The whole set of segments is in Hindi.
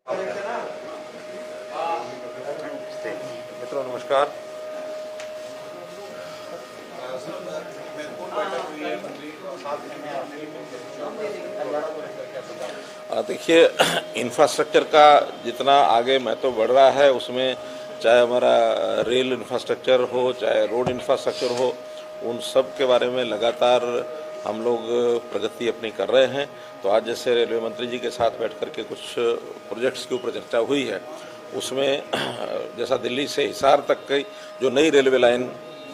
मित्रों नमस्कार। देखिए, इंफ्रास्ट्रक्चर का जितना आगे महत्व बढ़ रहा है उसमें चाहे हमारा रेल इंफ्रास्ट्रक्चर हो चाहे रोड इंफ्रास्ट्रक्चर हो, उन सब के बारे में लगातार हम लोग प्रगति अपनी कर रहे हैं। तो आज जैसे रेलवे मंत्री जी के साथ बैठ कर के कुछ प्रोजेक्ट्स के ऊपर चर्चा हुई है, उसमें जैसा दिल्ली से हिसार तक की जो नई रेलवे लाइन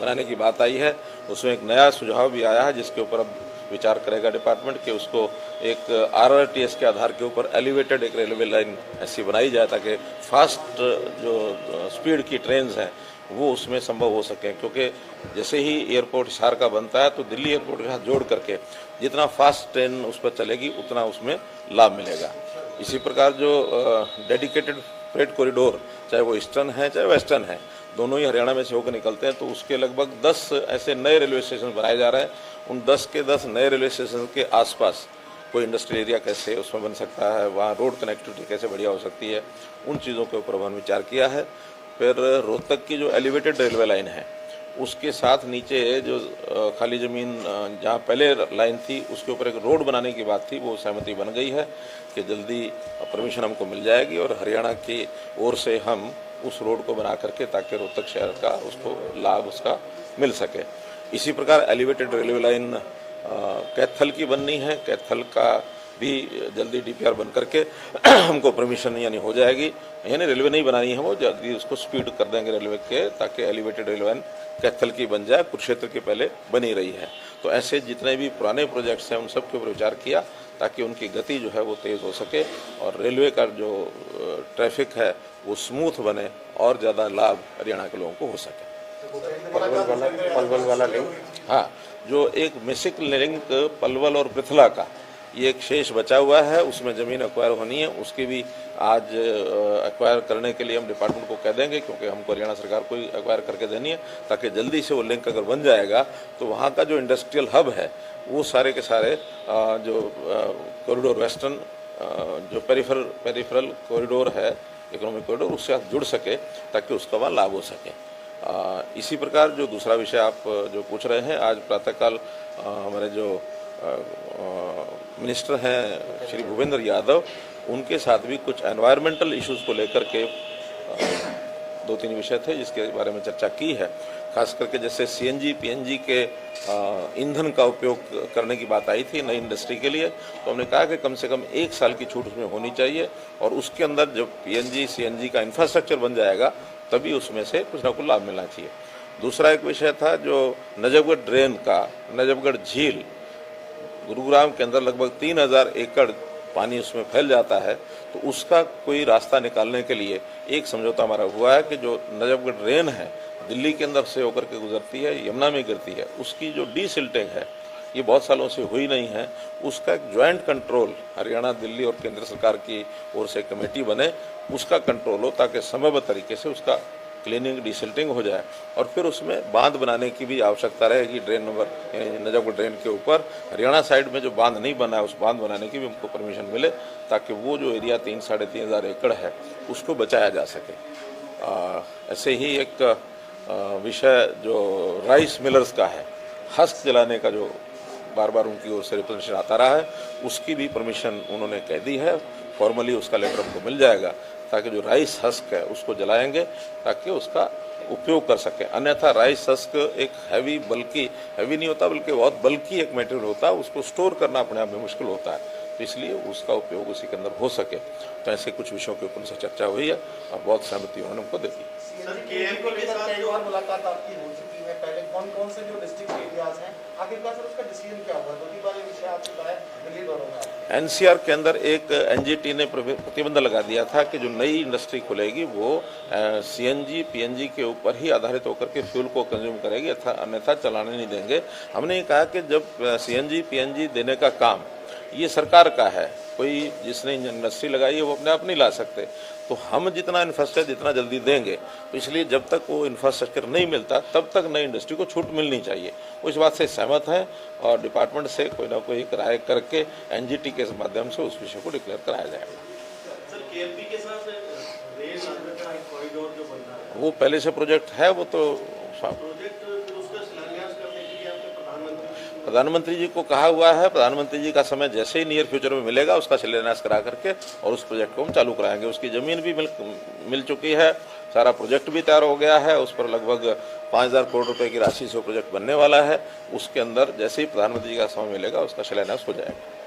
बनाने की बात आई है, उसमें एक नया सुझाव भी आया है जिसके ऊपर अब विचार करेगा डिपार्टमेंट कि उसको एक RRTS के आधार के ऊपर एलिवेटेड एक रेलवे लाइन ऐसी बनाई जाए ताकि फास्ट जो स्पीड की ट्रेन्स हैं वो उसमें संभव हो सके। क्योंकि जैसे ही एयरपोर्ट हिसार का बनता है तो दिल्ली एयरपोर्ट के साथ जोड़ करके जितना फास्ट ट्रेन उस पर चलेगी उतना उसमें लाभ मिलेगा। इसी प्रकार जो डेडिकेटेड फ्रेट कॉरिडोर, चाहे वो ईस्टर्न है चाहे वेस्टर्न है, दोनों ही हरियाणा में से होकर निकलते हैं, तो उसके लगभग 10 ऐसे नए रेलवे स्टेशन बनाए जा रहे हैं। उन 10 के 10 नए रेलवे स्टेशन के आसपास कोई इंडस्ट्रियल एरिया कैसे उसमें बन सकता है, वहाँ रोड कनेक्टिविटी कैसे बढ़िया हो सकती है, उन चीज़ों के ऊपर हमने विचार किया है। फिर रोहतक की जो एलिवेटेड रेलवे लाइन है उसके साथ नीचे जो खाली ज़मीन जहाँ पहले लाइन थी उसके ऊपर एक रोड बनाने की बात थी, वो सहमति बन गई है कि जल्दी परमिशन हमको मिल जाएगी और हरियाणा की ओर से हम उस रोड को बना करके ताकि रोहतक शहर का उसको लाभ उसका मिल सके। इसी प्रकार एलिवेटेड रेलवे लाइन कैथल की बननी है, कैथल का भी जल्दी DPR बन करके हमको परमिशन यानी हो जाएगी, यानी रेलवे नहीं बनानी है, वो जल्दी उसको स्पीड कर देंगे रेलवे के ताकि एलिवेटेड रेलवे लाइन कैथल की बन जाए, कुरुक्षेत्र की पहले बनी रही है। तो ऐसे जितने भी पुराने प्रोजेक्ट्स हैं उन सब के ऊपर विचार किया ताकि उनकी गति जो है वो तेज़ हो सके और रेलवे का जो ट्रैफिक है वो स्मूथ बने और ज़्यादा लाभ हरियाणा के लोगों को हो सके। पलवल वाला लिंक, हाँ, जो एक मिसिक लिंक पलवल और पृथला का ये एक शेष बचा हुआ है, उसमें ज़मीन एक्वायर होनी है, उसकी भी आज एक्वायर करने के लिए हम डिपार्टमेंट को कह देंगे क्योंकि हमको हरियाणा सरकार को ही एक्वायर करके देनी है ताकि जल्दी से वो लिंक अगर बन जाएगा तो वहाँ का जो इंडस्ट्रियल हब है वो सारे के सारे जो कॉरिडोर वेस्टर्न जो पेरिफेरल कॉरिडोर है, इकोनॉमिक कॉरिडोर, उसके साथ जुड़ सके ताकि उसका वहाँ लाभ हो सके। इसी प्रकार जो दूसरा विषय आप जो पूछ रहे हैं, आज प्रातःकाल हमारे जो मिनिस्टर हैं श्री भूपेंद्र यादव, उनके साथ भी कुछ एनवायरमेंटल इश्यूज़ को लेकर के 2-3 विषय थे जिसके बारे में चर्चा की है। खास करके जैसे CNG PNG के ईंधन का उपयोग करने की बात आई थी नई इंडस्ट्री के लिए, तो हमने कहा कि कम से कम 1 साल की छूट उसमें होनी चाहिए और उसके अंदर जब PNG CNG का इंफ्रास्ट्रक्चर बन जाएगा तभी उसमें से कुछ ना कुछ लाभ मिलना चाहिए। दूसरा एक विषय था जो नजफगढ़ ड्रेन का, नजफगढ़ झील, गुरुग्राम के अंदर लगभग 3000 एकड़ पानी उसमें फैल जाता है, तो उसका कोई रास्ता निकालने के लिए एक समझौता हमारा हुआ है कि जो नजफगढ़ ड्रेन है दिल्ली के अंदर से होकर के गुजरती है, यमुना में गिरती है, उसकी जो डीसिल्टिंग है ये बहुत सालों से हुई नहीं है, उसका एक ज्वाइंट कंट्रोल हरियाणा, दिल्ली और केंद्र सरकार की ओर से कमेटी बने, उसका कंट्रोल हो ताकि समयबद्ध तरीके से उसका क्लीनिंग डिसिल्टिंग हो जाए और फिर उसमें बांध बनाने की भी आवश्यकता रहेगी। ड्रेन नंबर नजफगढ़ ड्रेन के ऊपर हरियाणा साइड में जो बांध नहीं बना है उस बांध बनाने की भी हमको परमिशन मिले ताकि वो जो एरिया 3-3.5 हज़ार एकड़ है उसको बचाया जा सके। ऐसे ही एक विषय जो राइस मिलर्स का है, हस्क जलाने का जो बार बार उनकी ओर से रिप्रेजेंटेशन आता रहा है, उसकी भी परमिशन उन्होंने कह दी है, फॉर्मली उसका लेटर हमको मिल जाएगा ताकि जो राइस हस्क है उसको जलाएंगे ताकि उसका उपयोग कर सकें। अन्यथा राइस हस्क एक हैवी नहीं होता बल्कि बहुत बल्की एक मटेरियल होता है, उसको स्टोर करना अपने आप में मुश्किल होता है, तो इसलिए उसका उपयोग उसी के अंदर हो सके। तो ऐसे कुछ विषयों के ऊपर से चर्चा हुई है और बहुत सहमति उन्होंने हमको दे दी। मुलाकात आपकी हो चुकी है, पहले कौन कौन से जो डिस्ट्रिक्ट एरियाज हैं, आखिरकार सर उसका डिसीजन क्या हुआ? विषय आपसे बताया दिल्ली दौरों में NCR के अंदर एक NGT ने प्रतिबंध लगा दिया था कि जो नई इंडस्ट्री खुलेगी वो CNG PNG के ऊपर ही आधारित होकर के फ्यूल को कंज्यूम करेगी, अन्यथा चलाने नहीं देंगे। हमने ये कहा कि जब CNG PNG देने का काम ये सरकार का है, कोई जिसने इंडस्ट्री लगाई है वो अपने आप नहीं ला सकते, तो हम जितना इंफ्रास्ट्रक्चर जितना जल्दी देंगे, तो इसलिए जब तक वो इंफ्रास्ट्रक्चर नहीं मिलता तब तक नई इंडस्ट्री को छूट मिलनी चाहिए। वो इस बात से सहमत हैं और डिपार्टमेंट से कोई ना कोई एक राय करके NGT के माध्यम से उस विषय को डिक्लेयर कराया जाएगा। केएमपी के साथ रेल का कॉरिडोर जो बनना है, वो पहले से प्रोजेक्ट है, वो तो प्रोजेक्ट उसका शिलान्यास करने के लिए आपने प्रधानमंत्री जी को कहा हुआ है। प्रधानमंत्री जी का समय जैसे ही नियर फ्यूचर में मिलेगा उसका शिलान्यास करा करके और उस प्रोजेक्ट को हम चालू कराएंगे। उसकी ज़मीन भी मिल चुकी है, सारा प्रोजेक्ट भी तैयार हो गया है, उस पर लगभग 5,000 करोड़ रुपए की राशि से प्रोजेक्ट बनने वाला है। उसके अंदर जैसे ही प्रधानमंत्री जी का समय मिलेगा उसका शिलान्यास हो जाएगा।